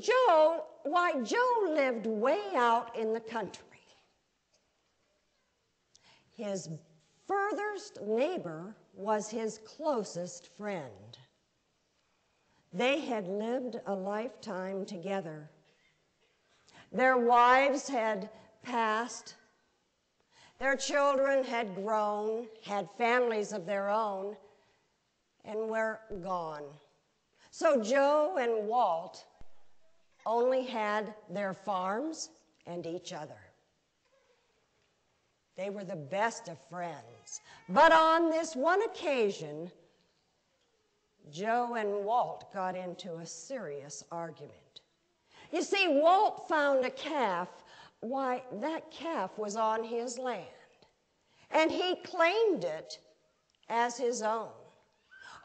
Joe lived way out in the country. His furthest neighbor was his closest friend. They had lived a lifetime together. Their wives had passed. Their children had grown, had families of their own, and were gone. So Joe and Walt only had their farms and each other. They were the best of friends. But on this one occasion, Joe and Walt got into a serious argument. You see, Walt found a calf. Why, that calf was on his land, and he claimed it as his own.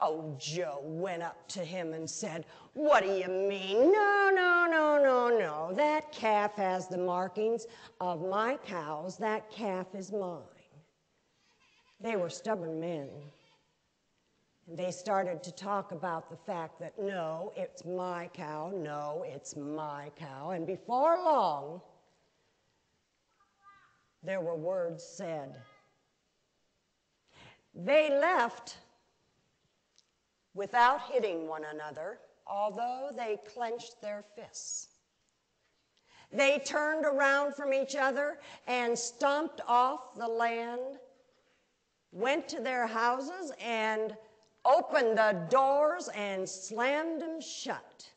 Oh, Joe went up to him and said, "What do you mean? No, no, no, no, no. That calf has the markings of my cows. That calf is mine." They were stubborn men. And they started to talk about the fact that, no, it's my cow, no, it's my cow. And before long, there were words said. They left without hitting one another, although they clenched their fists. They turned around from each other and stomped off the land, went to their houses and opened the doors and slammed them shut.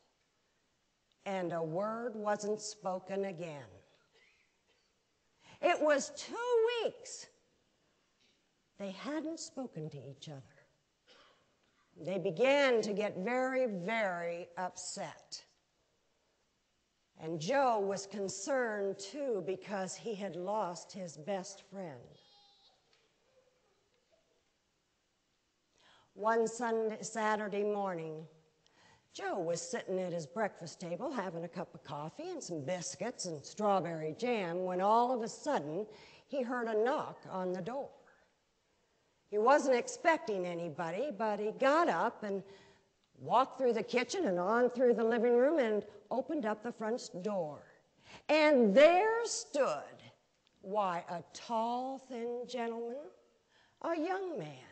And a word wasn't spoken again. It was 2 weeks they hadn't spoken to each other. They began to get very, very upset. And Joe was concerned too because he had lost his best friend. One Saturday morning, Joe was sitting at his breakfast table having a cup of coffee and some biscuits and strawberry jam when all of a sudden he heard a knock on the door. He wasn't expecting anybody, but he got up and walked through the kitchen and on through the living room and opened up the front door. And there stood, why, a tall, thin gentleman, a young man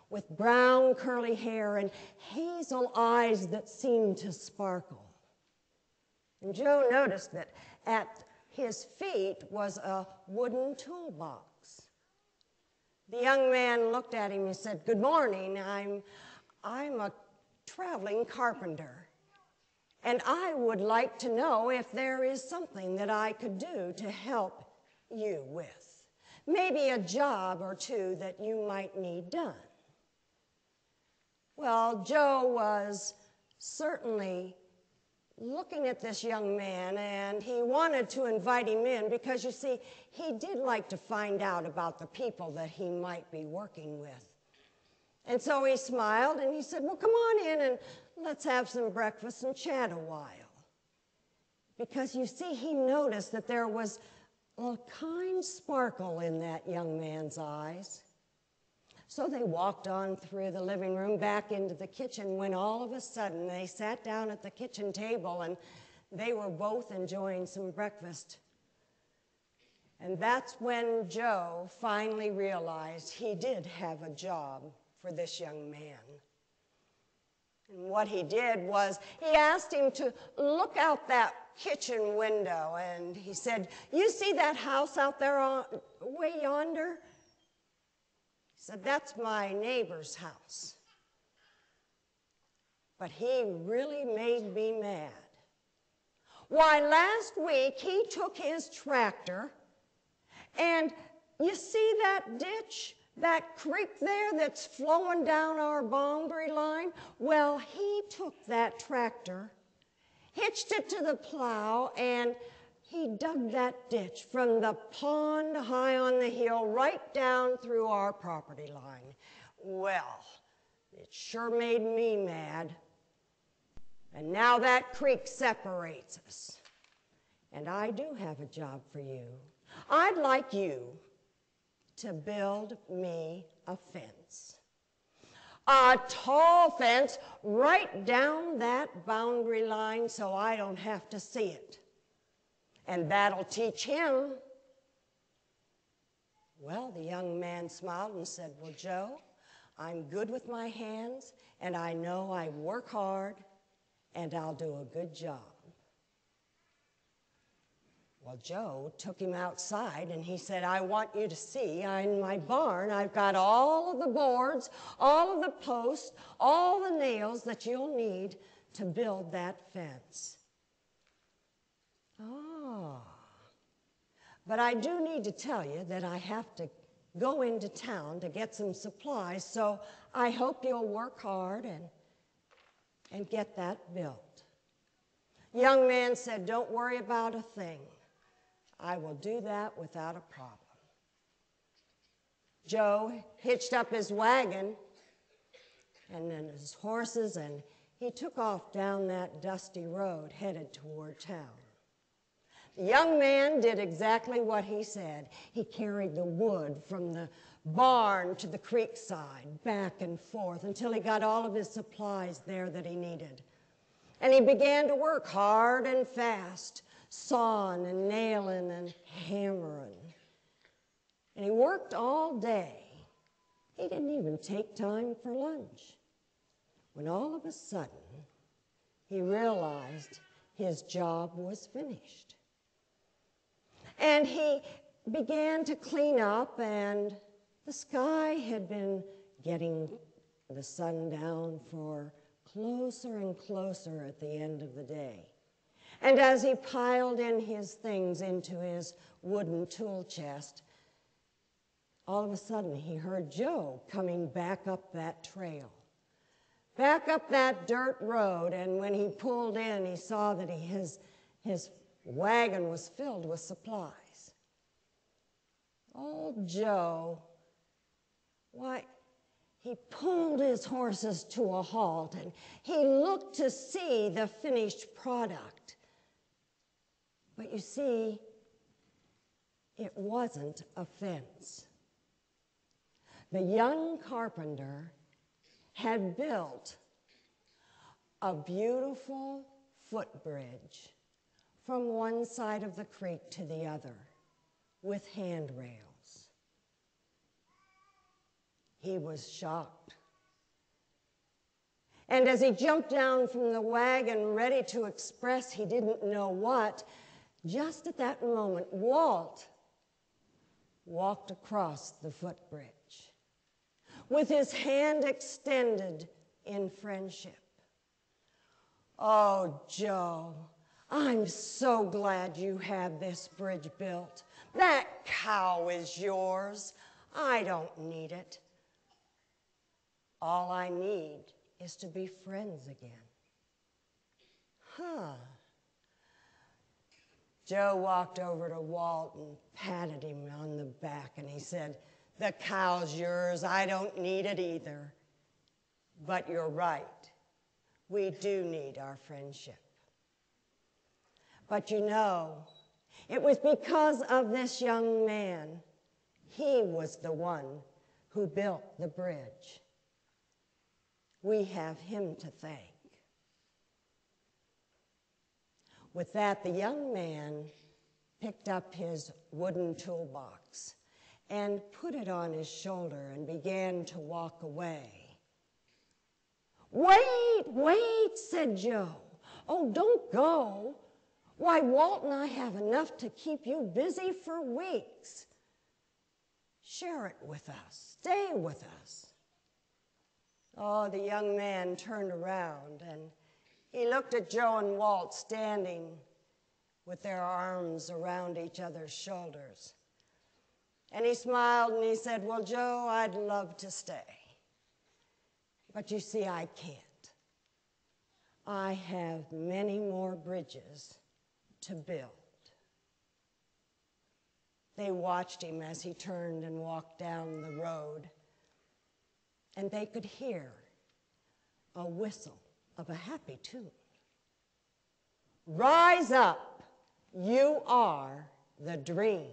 with brown curly hair and hazel eyes that seemed to sparkle. And Joe noticed that at his feet was a wooden toolbox. The young man looked at him and said, "Good morning, I'm a traveling carpenter, and I would like to know if there is something that I could do to help you with. Maybe a job or two that you might need done." Well, Joe was certainly looking at this young man, and he wanted to invite him in because, you see, he did like to find out about the people that he might be working with. And so he smiled and he said, "Well, come on in and let's have some breakfast and chat a while." Because, you see, he noticed that there was a kind sparkle in that young man's eyes. So they walked on through the living room back into the kitchen when all of a sudden they sat down at the kitchen table and they were both enjoying some breakfast. And that's when Joe finally realized he did have a job for this young man. And what he did was he asked him to look out that kitchen window, and he said, "You see that house out there way yonder?" He said, "That's my neighbor's house. But he really made me mad. Why, last week he took his tractor, and you see that ditch, that creek there that's flowing down our boundary line? Well, he took that tractor, hitched it to the plow, and he dug that ditch from the pond high on the hill right down through our property line. Well, it sure made me mad. And now that creek separates us. And I do have a job for you. I'd like you to build me a fence. A tall fence right down that boundary line so I don't have to see it. And that'll teach him. Well, the young man smiled and said, well, Joe, I'm good with my hands, and I know I work hard, and I'll do a good job. Well, Joe took him outside, and he said, I want you to see, in my barn, I've got all of the boards, all of the posts, all the nails that you'll need to build that fence. Oh, but I do need to tell you that I have to go into town to get some supplies, so I hope you'll work hard and get that built. The young man said, don't worry about a thing. I will do that without a problem. Joe hitched up his wagon and then his horses, and he took off down that dusty road headed toward town. The young man did exactly what he said. He carried the wood from the barn to the creek side, back and forth, until he got all of his supplies there that he needed. And he began to work hard and fast, sawing and nailing and hammering. And he worked all day. He didn't even take time for lunch. When all of a sudden, he realized his job was finished. And he began to clean up, and the sky had been getting the sun down for closer and closer at the end of the day. And as he piled in his things into his wooden tool chest, all of a sudden he heard Joe coming back up that trail, back up that dirt road, and when he pulled in, he saw that his wagon was filled with supplies. Old Joe, why, he pulled his horses to a halt, and he looked to see the finished product. But you see, it wasn't a fence. The young carpenter had built a beautiful footbridge from one side of the creek to the other with handrails. He was shocked. And as he jumped down from the wagon, ready to express he didn't know what, just at that moment, Walt walked across the footbridge with his hand extended in friendship. Oh, Joe, I'm so glad you had this bridge built. That cow is yours. I don't need it. All I need is to be friends again. Huh. Joe walked over to Walt and patted him on the back, and he said, the cow's yours. I don't need it either. But you're right. We do need our friendship. But you know, it was because of this young man. He was the one who built the bridge. We have him to thank. With that, the young man picked up his wooden toolbox and put it on his shoulder and began to walk away. Wait, wait, said Joe. Oh, don't go. Why, Walt and I have enough to keep you busy for weeks. Share it with us. Stay with us. Oh, the young man turned around and he looked at Joe and Walt standing with their arms around each other's shoulders. And he smiled and he said, well, Joe, I'd love to stay. But you see, I can't. I have many more bridges to build. They watched him as he turned and walked down the road, and they could hear a whistle of a happy tune. Rise up, you are the dream.